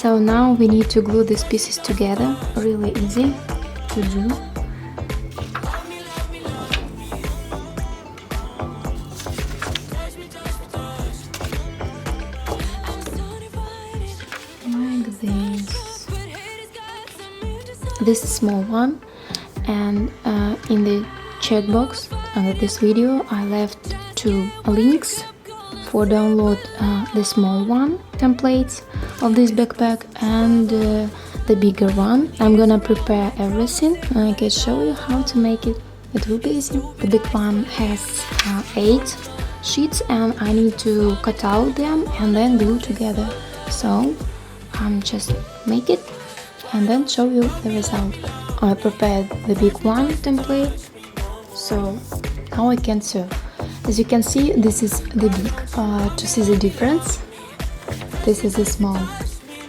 So now we need to glue these pieces together, really easy to do. Like this. This is small one, and in the chat box under this video I left 2 links for download the small one templates of this backpack and the bigger one. I'm gonna prepare everything and I can show you how to make it. It will be easy. The big one has 8 sheets and I need to cut out them and then glue together. So I'm just make it and then show you the result. I prepared the big one template, so now I can sew. As you can see, this is the big. To see the difference, this is the small.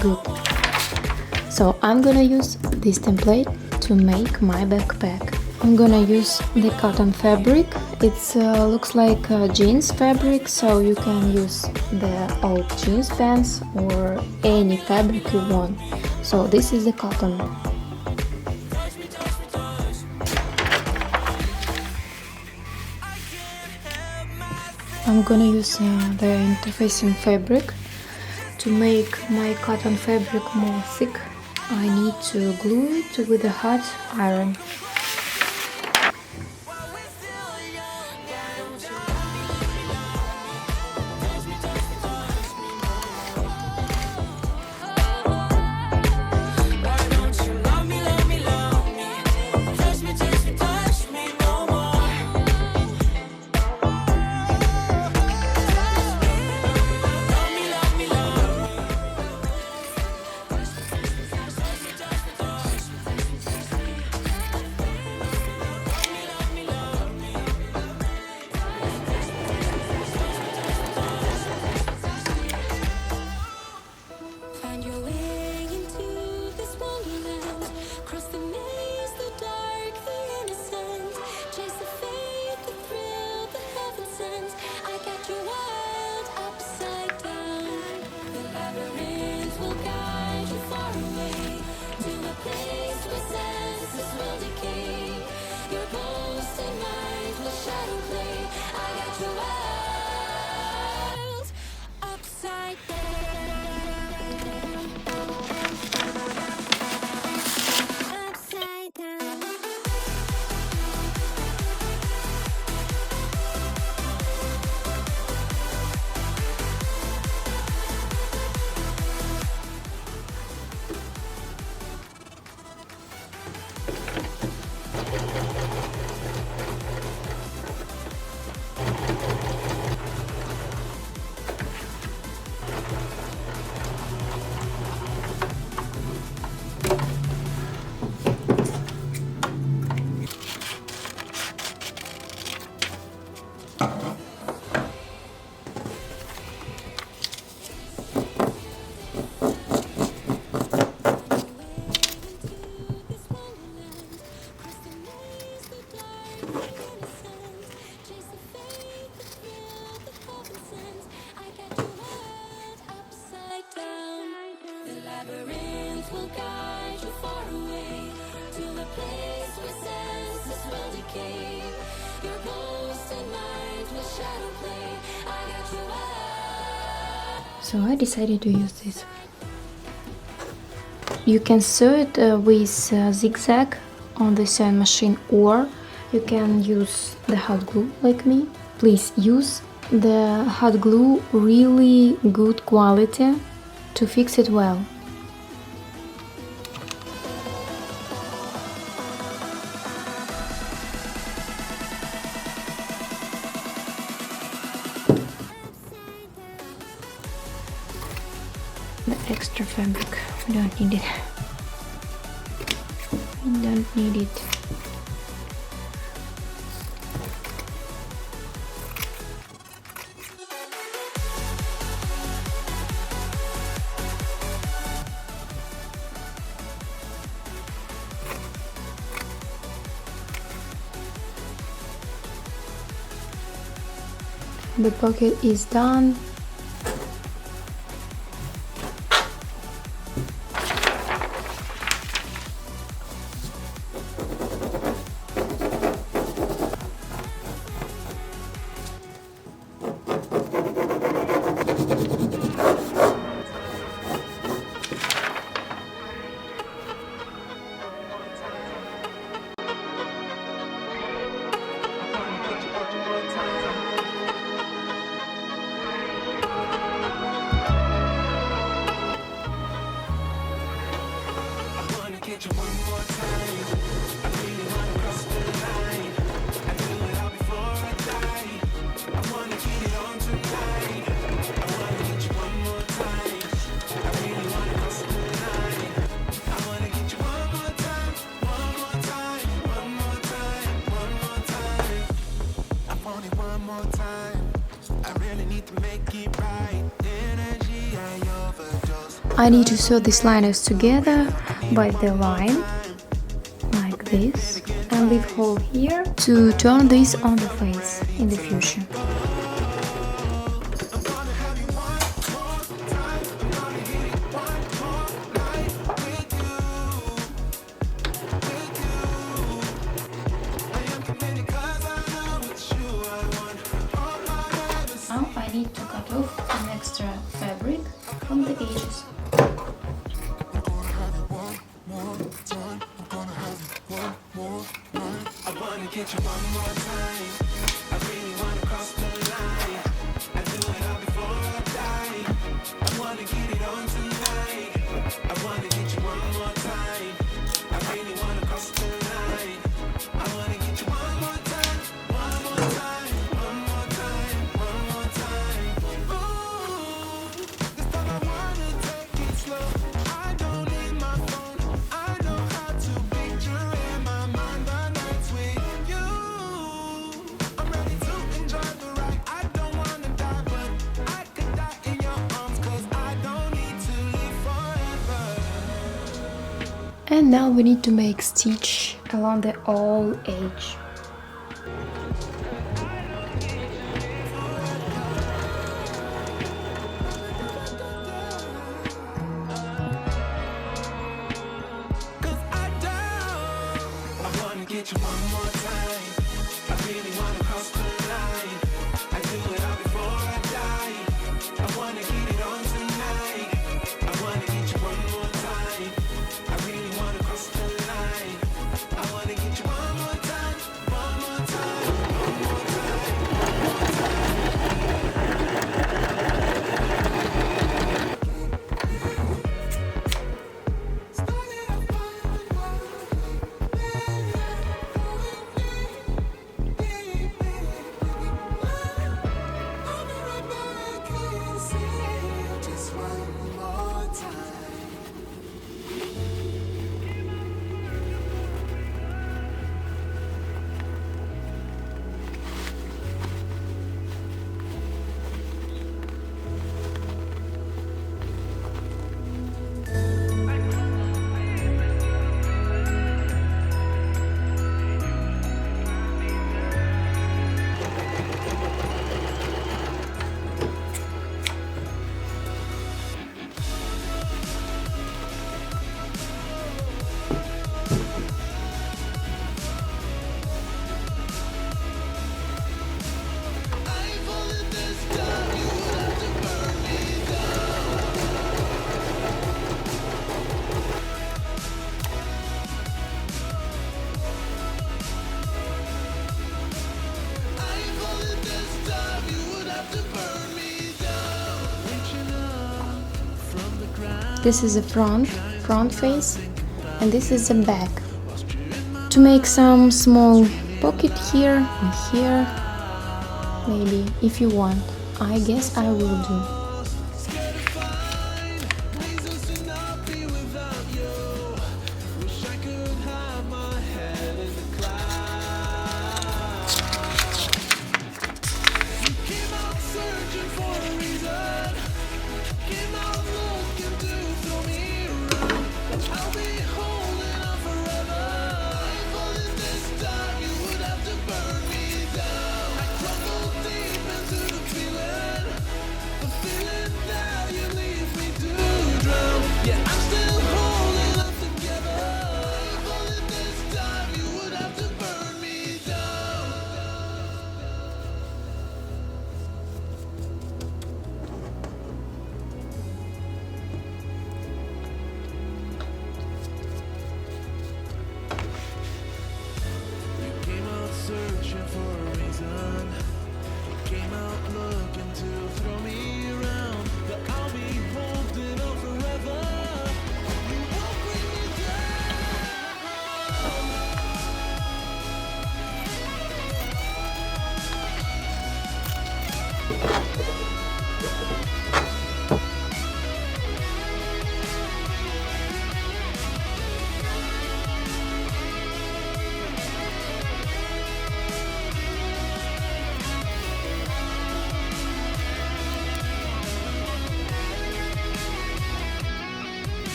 Good. So I'm gonna use this template to make my backpack. I'm gonna use the cotton fabric. It looks like jeans fabric, so you can use the old jeans pants or any fabric you want. So this is the cotton. I'm gonna use the interfacing fabric. To make my cotton fabric more thick, I need to glue it with a hot iron. So I decided to use this. You can sew it with zigzag on the sewing machine, or you can use the hot glue like me. Please use the hot glue really good quality to fix it well. The extra fabric, we don't need it. We don't need it. The pocket is done. I need to sew these liners together by the line, like this, and leave hole here to turn this on the face in the future. Now I need to cut off an extra fabric from the edges. Get you one more time. I really wanna cross the line. I do it all before I die. I wanna get it on tonight. I wanna get you one more time. I really wanna cross the line. I wanna get you one more time, one more time, one more time, one more time. Ooh, this time I wanna take it slow. I don't need my phone. I know how to picture in my mind the nights with you. I'm ready to enjoy the ride. I don't wanna die, but I could die in your arms, 'cause I don't need to live forever. And now we need to make stitch along the all edge. Get you one more time. I really wanna cross the line. I do it all before I die. I wanna get it on tonight. I wanna get you one more time. I really wanna cross the line. I wanna get you one more time, one more time, one more time, one more time. This is the front face, and this is the back. To make some small pocket here and here, maybe if you want, I guess I will do.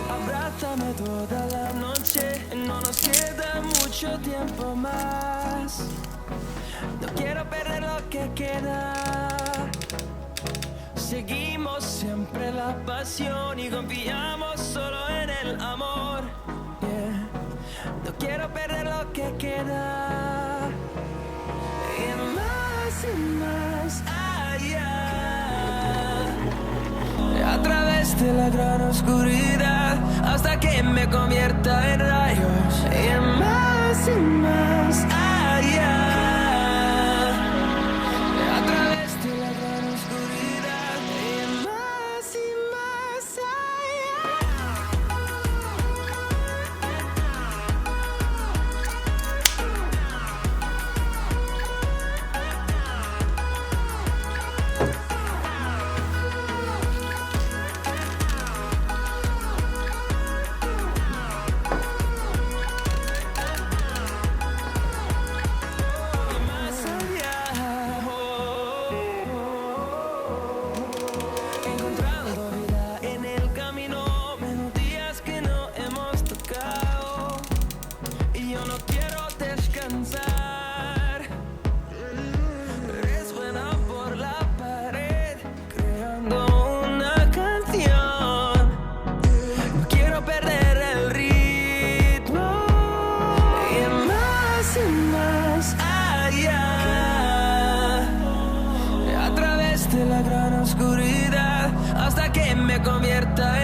Abrázame toda la noche, no nos queda mucho tiempo más. No quiero perder lo que queda. Seguimos siempre la pasión y confiamos solo en el amor. Yeah. No quiero perder lo que queda. Y más allá. A través de la gran oscuridad, hasta que me convierta en rayos. Y más allá. A través de la gran oscuridad, y más encontrando vida en el camino, melodías que no hemos tocado. Y yo no quiero descansar. Resuena por la pared, creando una canción. No quiero perder el ritmo. Y más allá. A través de la gran oscuridad, hasta que me convierta en